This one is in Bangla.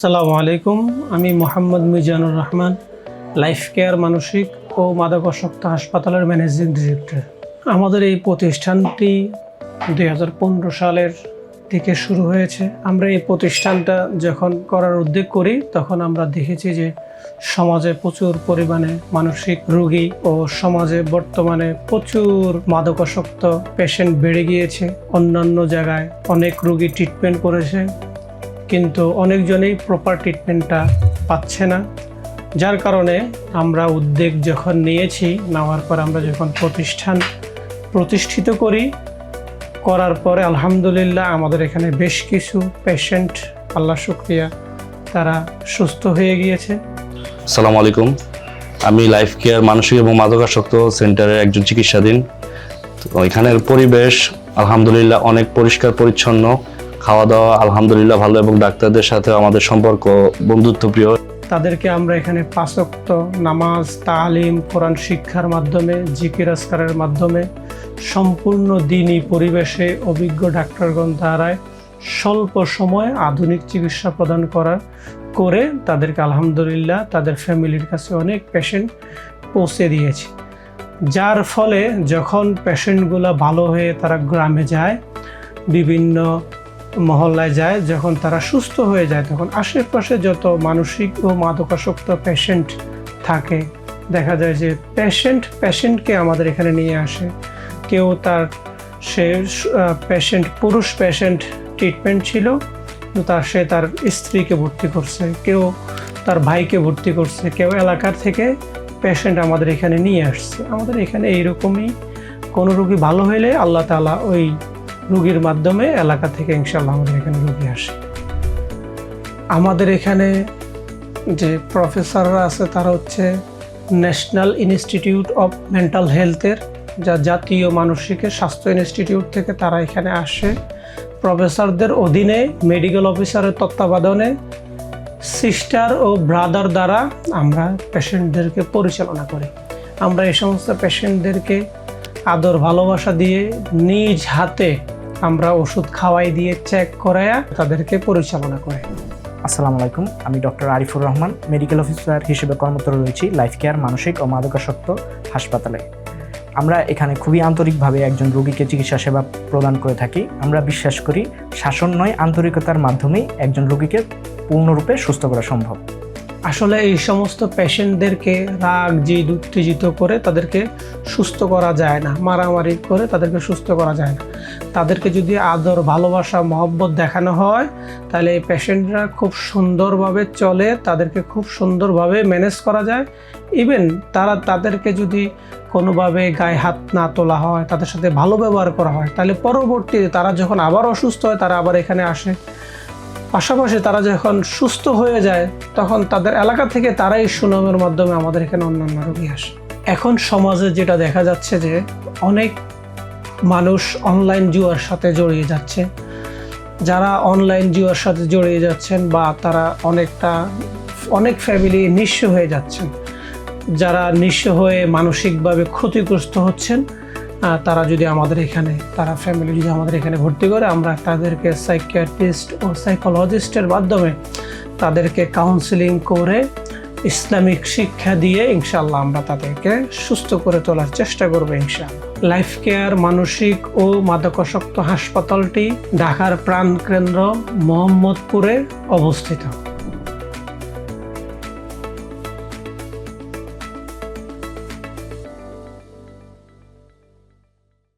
আসসালামু আলাইকুম। আমি মোহাম্মদ মিজানুর রহমান, লাইফ কেয়ার মানসিক ও মাদকাসক্ত হাসপাতালের ম্যানেজিং ডিরেক্টর। আমাদের এই প্রতিষ্ঠানটি 2015 সালের থেকে শুরু হয়েছে। আমরা এই প্রতিষ্ঠানটা যখন করার উদ্যোগ করি তখন আমরা দেখেছি যে সমাজে প্রচুর পরিমাণে মানসিক রোগী ও সমাজে বর্তমানে প্রচুর মাদকাসক্ত পেশেন্ট বেড়ে গিয়েছে। অন্যান্য জায়গায় অনেক রোগী ট্রিটমেন্ট করেছে, কিন্তু অনেকজনেই প্রপার ট্রিটমেন্টটা পাচ্ছে না। যার কারণে আমরা উদ্যোগ যখন নিয়েছি, নেওয়ার পর আমরা যখন প্রতিষ্ঠিত করার পরে আলহামদুলিল্লাহ আমাদের এখানে বেশ কিছু পেশেন্ট, আল্লাহ শুকরিয়া, তারা সুস্থ হয়ে গিয়েছে। আসসালামু আলাইকুম। আমি লাইফ কেয়ার মানসিক এবং মাদকাসক্ত সেন্টারের একজন চিকিৎসাধীন। তো এখানের পরিবেশ আলহামদুলিল্লাহ অনেক পরিষ্কার পরিচ্ছন্ন, খাওয়া দাওয়া আলহামদুলিল্লাহ ভালো, এবং ডাক্তারদের সাথে আমাদের সম্পর্ক বন্ধুত্বপ্রিয়। তাদেরকে আমরা এখানে 5 ওয়াক্ত নামাজ, তালিম, কোরআন শিক্ষার মাধ্যমে, জিকির আজকারের মাধ্যমে সম্পূর্ণ দিনই পরিবেশে অভিজ্ঞ ডাক্তারগণ দ্বারায় স্বল্প সময়ে আধুনিক চিকিৎসা প্রদান করে তাদেরকে আলহামদুলিল্লাহ তাদের ফ্যামিলির কাছে অনেক পেশেন্ট পৌঁছে দিয়েছি। যার ফলে যখন পেশেন্টগুলো ভালো হয়ে তারা গ্রামে যায়, বিভিন্ন মহল্লায় যায়, যখন তারা সুস্থ হয়ে যায়, তখন আশেপাশে যত মানসিক ও মাদকাসক্ত পেশেন্ট থাকে, দেখা যায় যে পেশেন্টকে আমাদের এখানে নিয়ে আসে। কেউ পুরুষ পেশেন্ট ট্রিটমেন্ট ছিল, সে তার স্ত্রীকে ভর্তি করছে, কেউ তার ভাইকে ভর্তি করছে, কেউ এলাকার থেকে পেশেন্ট আমাদের এখানে নিয়ে আসছে। আমাদের এখানে এইরকমই কোনো রোগী ভালো হইলে আল্লাহ তাআলা ওই রোগীর মাধ্যমে এলাকা থেকে ইনশাআল্লাহ আমাদের এখানে রোগী আসে। আমাদের এখানে যে প্রফেসররা আছে তারা হচ্ছে ন্যাশনাল ইনস্টিটিউট অফ মেন্টাল হেলথের, যা জাতীয় মানসিক স্বাস্থ্য ইনস্টিটিউট থেকে তারা এখানে আসে। প্রফেসরদের অধীনে মেডিকেল অফিসারের তত্ত্বাবধানে সিস্টার ও ব্রাদার দ্বারা আমরা পেশেন্টদেরকে পরিচালনা করি। আমরা এই সমস্ত পেশেন্টদেরকে আদর ভালোবাসা দিয়ে নিজ হাতে আমরা ওষুধ খাওয়াই দিয়ে চেক করায়া তাদেরকে পরিচালনা করে। আসসালামু আলাইকুম। আমি doctor Arifur Rahman, medical officer হিসেবে কর্মরত রয়েছি লাইফ কেয়ার মানসিক ও মাদকাসক্ত হাসপাতালে। আমরা এখানে খুবই আন্তরিকভাবে একজন রোগীকে চিকিৎসা সেবা প্রদান করে থাকি। আমরা বিশ্বাস করি শাসন নয়, আন্তরিকতার মাধ্যমেই একজন রোগীকে পূর্ণরূপে সুস্থ করা সম্ভব। আসলে এই সমস্ত পেশেন্টদেরকে রাগ, জিদ, উত্তেজিত করে তাদেরকে সুস্থ করা যায় না, মারামারি করে তাদেরকে সুস্থ করা যায় না। তাদেরকে যদি আদর, ভালোবাসা, মহব্বত দেখানো হয়, তাহলে এই পেশেন্টরা খুব সুন্দরভাবে চলে, তাদেরকে খুব সুন্দরভাবে ম্যানেজ করা যায়। ইভেন তাদেরকে যদি কোনোভাবে গায়ে হাত না তোলা হয়, তাদের সাথে ভালো ব্যবহার করা হয়, তাহলে পরবর্তীতে তারা যখন আবার অসুস্থ হয় তারা আবার এখানে আসে। পাশাপাশি তারা যখন সুস্থ হয়ে যায় তখন তাদের এলাকা থেকে তারাই সুনামের মাধ্যমে আমাদের এখানে অন্যান্য রোগী আসে। এখন সমাজে যেটা দেখা যাচ্ছে যে অনেক মানুষ অনলাইন জুয়ার সাথে জড়িয়ে যাচ্ছে। যারা অনলাইন জুয়ার সাথে জড়িয়ে যাচ্ছেন বা তারা অনেক ফ্যামিলি নিঃস্ব হয়ে যাচ্ছেন। যারা নিঃস্ব হয়ে মানসিকভাবে ক্ষতিগ্রস্ত হচ্ছেন, তারা যদি আমাদের এখানে ফ্যামিলি যদি আমাদের এখানে ভর্তি করে, আমরা তাদেরকে সাইকিয়াট্রিস্ট ও সাইকোলজিস্টের মাধ্যমে তাদেরকে কাউন্সিলিং করে ইসলামিক শিক্ষা দিয়ে ইনশাআল্লাহ আমরা তাদেরকে সুস্থ করে তোলার চেষ্টা করবো ইনশাআল্লাহ। লাইফ কেয়ার মানসিক ও মাদকাসক্ত হাসপাতালটি ঢাকার প্রাণকেন্দ্র মোহাম্মদপুরে অবস্থিত।